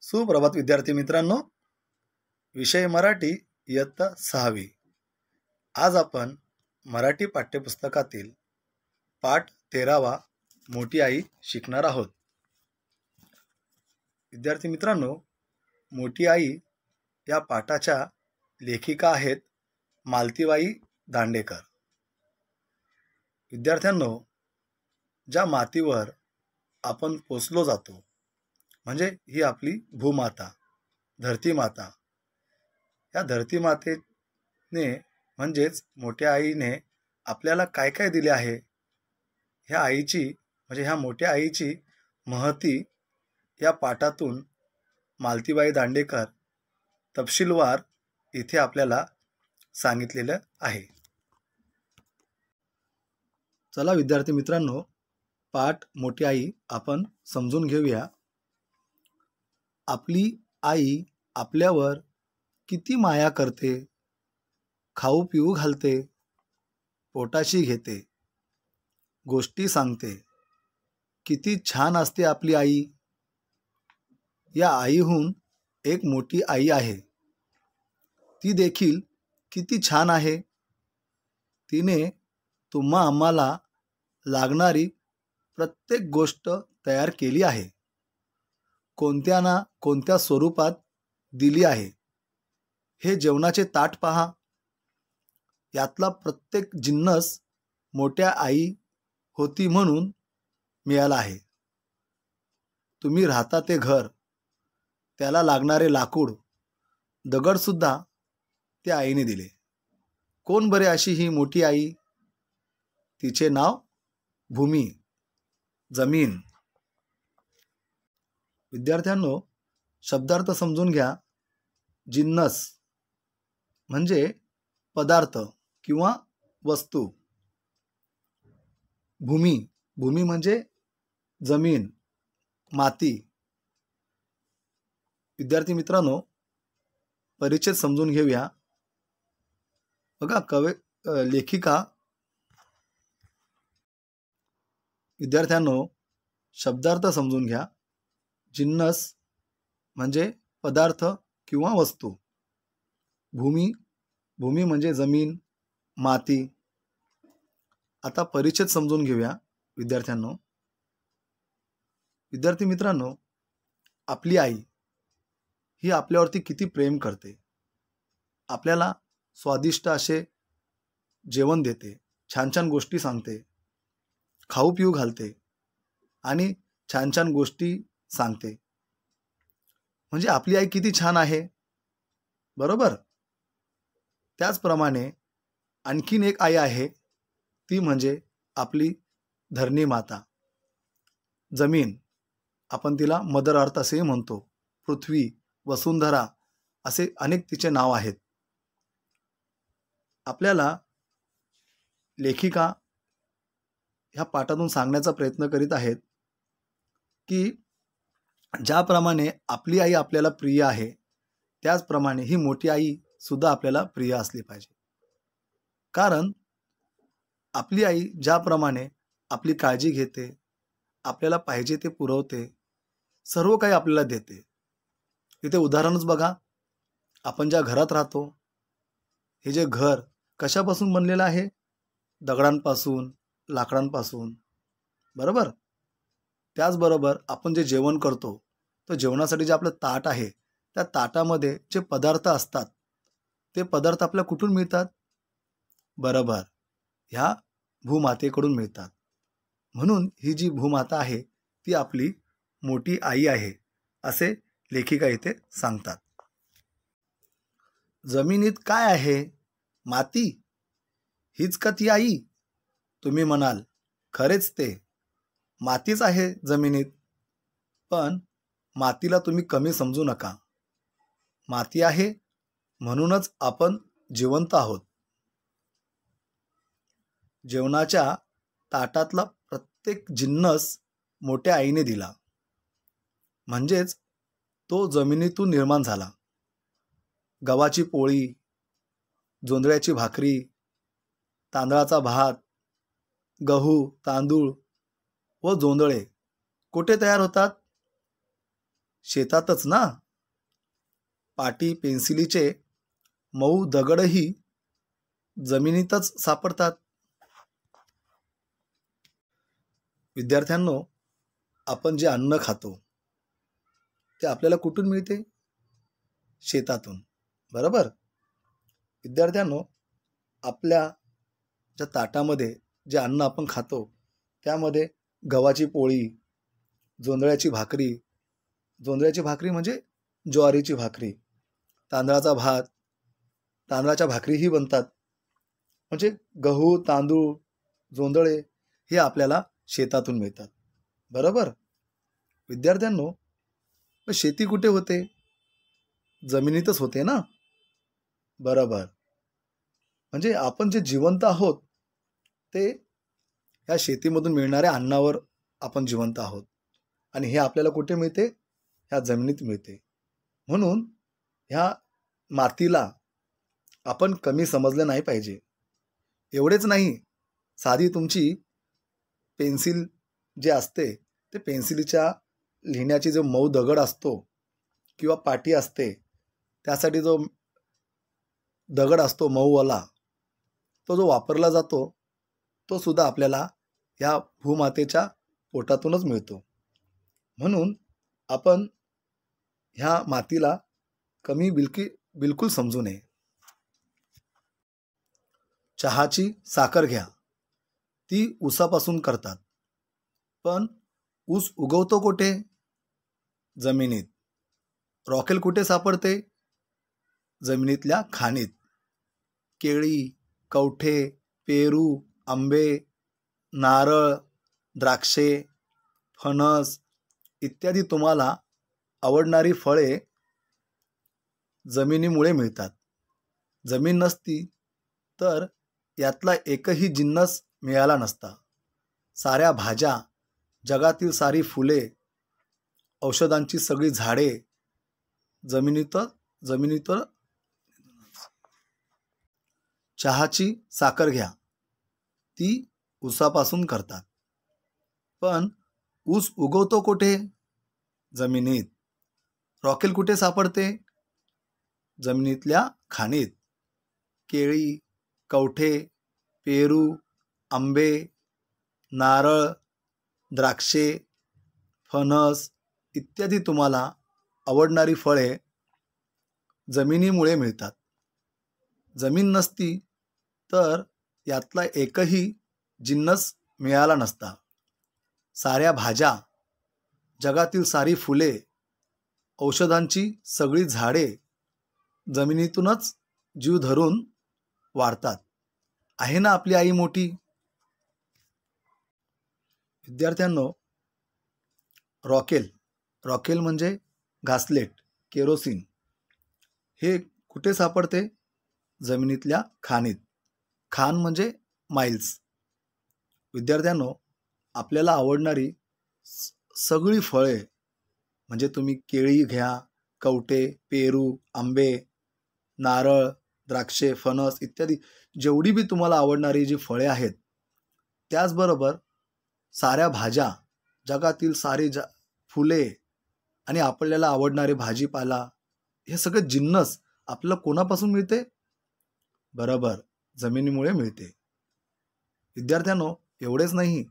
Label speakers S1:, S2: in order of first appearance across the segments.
S1: सुप्रभात विद्यार्थी मित्रांनो, विषय मराठी इयत्ता 6वी। आज आपण मराठी पाठ्यपुस्तकातील पाठ 13वा मोठी आई शिकणार आहोत। विद्यार्थी मित्रांनो, मोठी आई या पाठाच्या लेखिका आहेत मालतीबाई दांडेकर। विद्यार्थ्यांनो, ज्या मातीवर आपण पोचलो जातो म्हणजे ही आपली भूमाता, धरती माता। या धरती मातेने म्हणजेच मोठ्या आईने आपल्याला काय काय दिले आहे, ह्या आईची म्हणजे ह्या मोठ्या आईची महती या पाठातून मालतीबाई दांडेकर तपशीलवार इथे आपल्याला सांगितलेलं आहे। चला विद्यार्थी मित्रांनो, पाठ मोठी आई आपण समजून घेऊया। आपली आई आपल्यावर किती माया करते, खाऊ पिऊ घालते, पोटाशी घेते, गोष्टी सांगते। किती छान असते आपली आई। या आईहून एक मोठी आई आहे, ती देखील किती छान आहे। तिने तुम्हा आम्हाला लागणारी प्रत्येक गोष्ट तयार केली आहे, कोणत्या ना कोणत्या स्वरूपात दिली आहे। हे जेवणाचे ताट पहा, यातला प्रत्येक जिन्नस मोठ्या आई होती म्हणून मिळाला आहे। तुम्ही राहता ते घर, त्याला लागणारे लाकूड, दगडसुद्धा त्या आईने दिले। कोण बरे अशी ही मोठी आई? तिचे नाव भूमी, जमीन। विद्यार्थ्यांनो, शब्दार्थ समजून घ्या। जिन्नस म्हणजे पदार्थ किंवा वस्तू। भूमी, भूमी म्हणजे जमीन, माती। विद्यार्थी मित्रांनो, परिचय समजून घेऊया। बघा, लेखिका विद्यार्थ्यांनो, शब्दार्थ समजून घ्या। जिन्नस म्हणजे पदार्थ किंवा वस्तू। भूमी, भूमी म्हणजे जमीन, माती। आता परिचय समजून घेऊया विद्यार्थ्यांनो। विद्यार्थी मित्रांनो, आपली आई ही आपल्यावरती किती प्रेम करते। आपल्याला स्वादिष्ट असे जेवण देते, छान छान गोष्टी सांगते, खाऊ पिऊ घालते आणि छान छान गोष्टी सांगते। म्हणजे आपली आई किती छान आहे, बरोबर? त्याचप्रमाणे आणखीन एक आई आहे, ती म्हणजे आपली धरणी माता, जमीन। आपण तिला मदर अर्थ असेही म्हणतो, पृथ्वी, वसुंधरा असे अनेक तिचे नाव आहेत। आपल्याला लेखिका ह्या पाठातून सांगण्याचा प्रयत्न करीत आहेत की ज्याप्रमाणे आपली आई आपल्याला प्रिय आहे, त्याचप्रमाणे ही मोठी आई सुद्धा आपल्याला प्रिय असली पाहिजे। कारण आपली आई ज्याप्रमाणे आपली काळजी घेते, आपल्याला पाहिजे ते पुरवते, सर्व काही आपल्याला देते। इथे उदाहरणच बघा, आपण ज्या घरात राहतो, हे जे घर कशापासून बनलेलं आहे? दगडांपासून, लाकडांपासून, बरोबर? त्याचबरोबर आपण जे जेवण करतो, तर जेवणासाठी जे आपलं ताट आहे, त्या ताटामध्ये जे पदार्थ असतात, ते पदार्थ आपल्याला कुठून मिळतात? बरोबर, ह्या भूमातेकडून मिळतात। म्हणून ही जी भूमाता आहे ती आपली मोठी आई आहे, असे लेखिका इथे सांगतात। जमिनीत काय आहे? माती, हीच का ती आई? तुम्ही म्हणाल, खरेच ते मातीच आहे जमिनीत। पण मातीला तुम्ही कमी समजू नका। माती आहे म्हणूनच आपण जिवंत आहोत। जेवणाच्या ताटातला प्रत्येक जिन्नस मोठ्या आईने दिला, म्हणजेच तो जमिनीतून निर्माण झाला। गव्हाची पोळी, जोंधळ्याची भाकरी, तांदळाचा भात, गहू, तांदूळ व जोंधळे कुठे तयार होतात? शेतातच ना. पाटी पेन्सिलीचे मऊ दगडही जमिनीतच सापडतात. विद्यार्थ्यांनो, आपण जे अन्न खातो ते आपल्याला कुठून मिळते? शेतातून, बरोबर. विद्यार्थ्यांनो, आपल्या ज्या ताटामध्ये जे अन्न आपण खातो त्यामध्ये गव्हाची पोळी, जोंधळ्याची भाकरी, जोंधळ्याची भाकरी म्हणजे ज्वारीची भाकरी, तांदळाचा भात, तांदळाच्या भाकरीही बनतात. म्हणजे गहू, तांदूळ, जोंधळे हे आपल्याला शेतातून मिळतात, बरोबर. विद्यार्थ्यांनो, शेती कुठे होते? जमिनीतच होते ना, बरोबर. म्हणजे आपण जे जिवंत आहोत ते ह्या शेतीमधून मिळणाऱ्या अन्नावर आपण जिवंत आहोत. आणि हे आपल्याला कुठे मिळते? ह्या जमिनीत मिळते. म्हणून ह्या मातीला आपण कमी समजलं नाही पाहिजे. एवढेच नाही, साधी तुमची पेन्सिल जे असते ते पेन्सिलीच्या लिहिण्याची जो मऊ दगड असतो किंवा पाटी असते त्यासाठी जो दगड असतो मऊवाला, तो जो वापरला जातो तो सुद्धा आपल्याला या भूमातेच्या पोटातूनच मिळतो. म्हणून आपण ह्या मातीला कमी बिलकुल समजू नये. चहाची साखर घ्या, ती ऊसापासून करतात. पण ऊस उगवतो कुठे? जमिनीत. रॉकेल कुठे सापडते? जमिनीतल्या खाणीत. केळी, कवठे, पेरू, आंबे, नारळ, द्राक्षे, फणस इत्यादी तुम्हाला आवडणारी फळे जमिनीमुळे मिळतात. जमीन नसती तर यातला एकही जिन्नस मिळाला नसता. साऱ्या भाज्या, जगातील सारी फुले, औषधांची सगळी झाडे जमिनीत. चहाची साखर घ्या, ती ऊसापासून करतात. पण ऊस उगवतो कुठे? जमिनीत. रॉकेल कुठे सापडते? जमिनीतल्या खाणीत. केळी, कवठे, पेरू, आंबे, नारळ, द्राक्षे, फणस इत्यादी तुम्हाला आवडणारी फळे जमिनीमुळे मिळतात. जमीन नसती तर यातला एकही जिन्नस मिळाला नसता. साऱ्या भाज्या, जगातील सारी फुले, औषधांची सगळी झाडे जमिनीतूनच जीव धरून वाढतात. आहे ना आपली आई मोठी. विद्यार्थ्यांनो, रॉकेल म्हणजे घासलेट, केरोसिन हे कुठे सापडते? जमिनीतल्या खाणीत. खाण म्हणजे माइल्स. विद्यार्थ्यांनो, आपल्याला आवडणारी सगळी फळे म्हणजे तुम्ही केळी घ्या, कवठे, पेरू, आंबे, नारळ, द्राक्षे, फणस इत्यादी जेवढी बी तुम्हाला आवडणारी जी फळे आहेत, त्याचबरोबर साऱ्या भाज्या, जगातील सारी फुले आणि आपल्याला आवडणारे भाजीपाला हे सगळे जिन्नस आपल्याला कोणापासून मिळते? बरोबर, जमिनीमुळे मिळते. विद्यार्थ्यांनो, एवढेच नाही,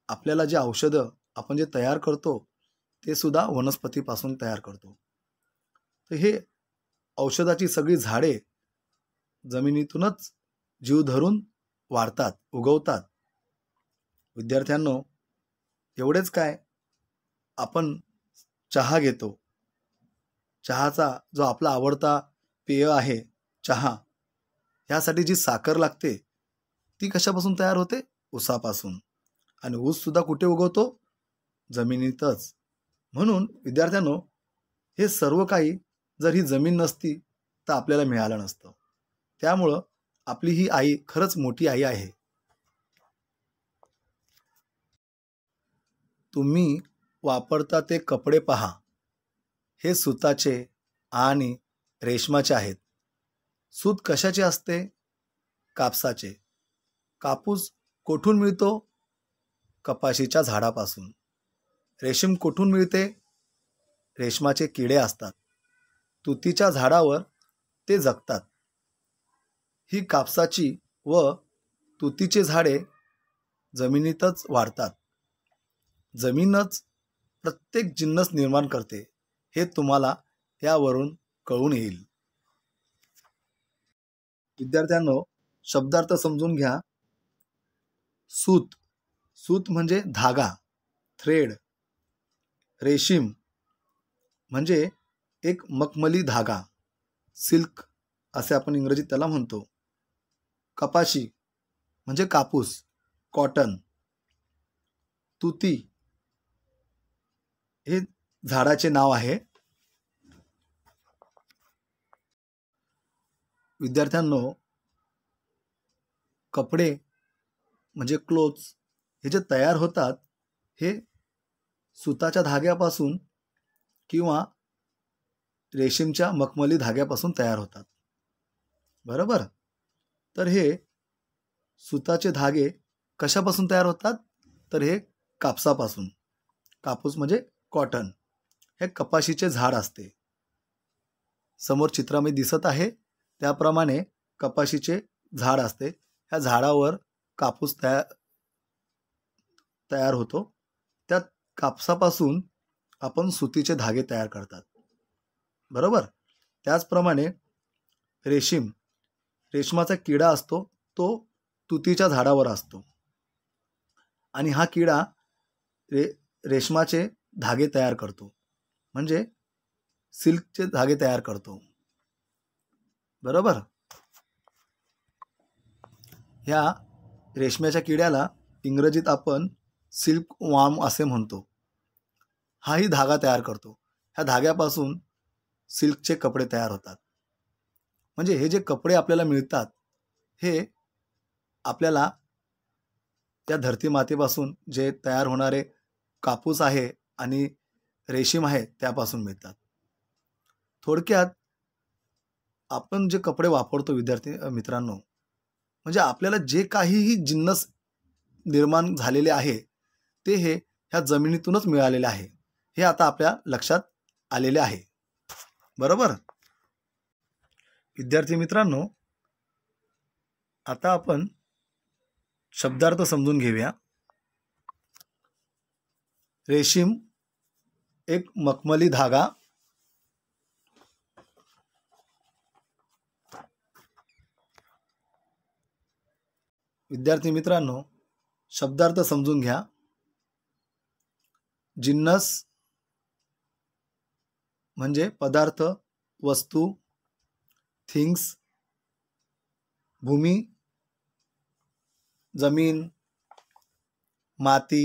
S1: आपल्याला जे औषधं आपण जे तयार करतो ते सुद्धा वनस्पतीपासून तयार करतो. तर हे औषधाची सगळी झाडे जमिनीतूनच जीव धरून वाढतात, उगवतात. विद्यार्थ्यांनो, एवढेच काय, आपण चहा घेतो. चहाचा जो आपला आवडता पेय आहे चहा, ह्यासाठी जी साखर लागते ती कशापासून तयार होते? ऊसापासून. आणि ऊस सुद्धा कुठे उगवतो? जमिनीतच. म्हणून विद्यार्थ्यांनो, हे सर्व काही जर ही जमीन नसती तर आपल्याला मिळालं नसतं. त्यामुळं आपली ही आई खरंच मोठी आई आहे. तुम्ही वापरता ते कपडे पहा, हे सुताचे आणि रेशमाचे आहेत. सूत कशाचे असते? कापसाचे. कापूस कोठून मिळतो? कपाशीच्या झाडापासून. रेशीम कुठून मिळते? रेशमाचे किडे असतात. तुतीच्या झाडावर ते जगतात. ही कापसाची व तुतीचे झाडे जमिनीतच वाढतात. जमीनच प्रत्येक जिन्नस निर्माण करते हे तुम्हाला यावरून कळून येईल. विद्यार्थ्यांनो, शब्दार्थ समजून घ्या. सूत, सूत म्हणजे धागा, थ्रेड. रेशीम म्हणजे एक मखमली धागा, सिल्क असे आपण इंग्रजीत त्याला म्हणतो. कपाशी म्हणजे कापूस, कॉटन. तुती हे झाडाचे नाव आहे. विद्यार्थ्यांनो, कपडे म्हणजे क्लोथ्स हे जे तयार होतात हे सुताच्या धाग्यापासून किंवा रेशीमच्या मखमली धाग्यापासून तयार होतात. बरोबर. तर हे सुताचे धागे कशापासून तयार होतात? तर हे कापसापासून. कापूस म्हणजे कॉटन. हे कपाशीचे झाड असते. समोर चित्रामध्ये दिसत आहे त्याप्रमाणे कपाशीचे झाड असते. ह्या झाडावर कापूस तयार होतो. त्या कापसापासून आपण सुतीचे धागे तयार करतात. बरोबर. त्याचप्रमाणे रेशमाचा किडा असतो तो तुतीच्या झाडावर असतो आणि हा किडा रेशमाचे धागे तयार करतो, म्हणजे सिल्कचे धागे तयार करतो. बरोबर. ह्या रेशमाच्या किड्याला इंग्रजीत आपण सिल्क वॉर्म असे म्हणतो. हाही धागा तयार करतो. ह्या धाग्यापासून सिल्कचे कपडे तयार होतात. म्हणजे हे जे कपडे आपल्याला मिळतात हे आपल्याला त्या धरती मातेपासून जे तयार होणारे कापूस आहे आणि रेशीम आहे त्यापासून मिळतात. थोडक्यात आपण जे कपडे वापरतो विद्यार्थी मित्रांनो, म्हणजे आपल्याला जे काहीही जिन्नस निर्माण झालेले आहे ते हे ह्या जमिनीतूनच मिळालेले आहे. हे आता आपल्या लक्षात आलेले आहे. बरोबर. विद्यार्थी मित्रांनो, आता आपण शब्दार्थ समजून घेऊया. रेशीम एक मखमली धागा. विद्यार्थी मित्रांनो, शब्दार्थ समजून घ्या. जिन्नस म्हणजे पदार्थ, वस्तू, थिंग्स. भूमी, जमीन, माती,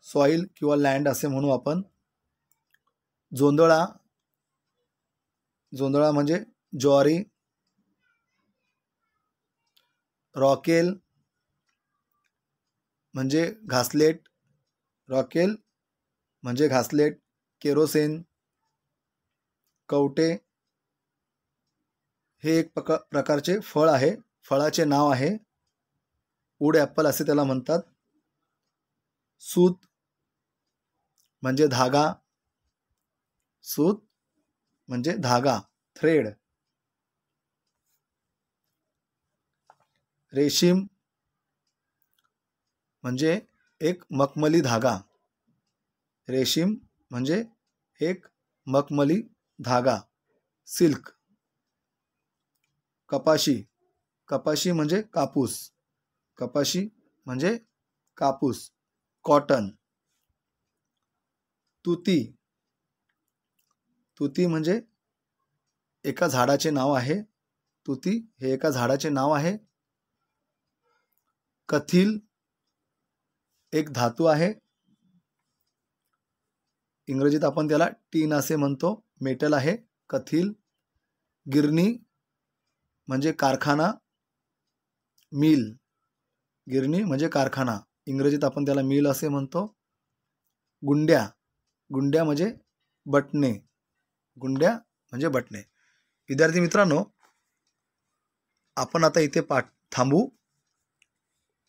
S1: सॉइल किंवा लँड असे म्हणू आपण. जोंधळा म्हणजे ज्वारी. रॉकेल म्हणजे घासलेट. केरोसिन. कवटे हे एक प्रकारचे फळ आहे. फळाचे नाव आहे वूड ॲपल असे त्याला म्हणतात. सूत म्हणजे धागा, थ्रेड. रेशीम म्हणजे एक मखमली धागा, सिल्क. कपाशी म्हणजे कापूस, कॉटन. तुती म्हणजे एका झाडाचे नाव आहे. तुती हे एका झाडाचे नाव आहे. कथील एक धातू आहे. इंग्रजीत आपण त्याला टीन असे म्हणतो. मेटल आहे कथील. गिरणी म्हणजे कारखाना, गिरणी म्हणजे कारखाना. इंग्रजीत आपण त्याला मिल असे म्हणतो. गुंड्या म्हणजे बटणे. विद्यार्थी मित्रांनो, आपण आता इथे पाठ थांबू.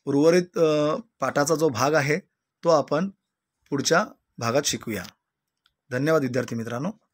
S1: उर्वरित पाठाचा जो भाग आहे तो आपण पुढच्या भागात शिकूया. धन्यवाद विद्यार्थी मित्रांनो.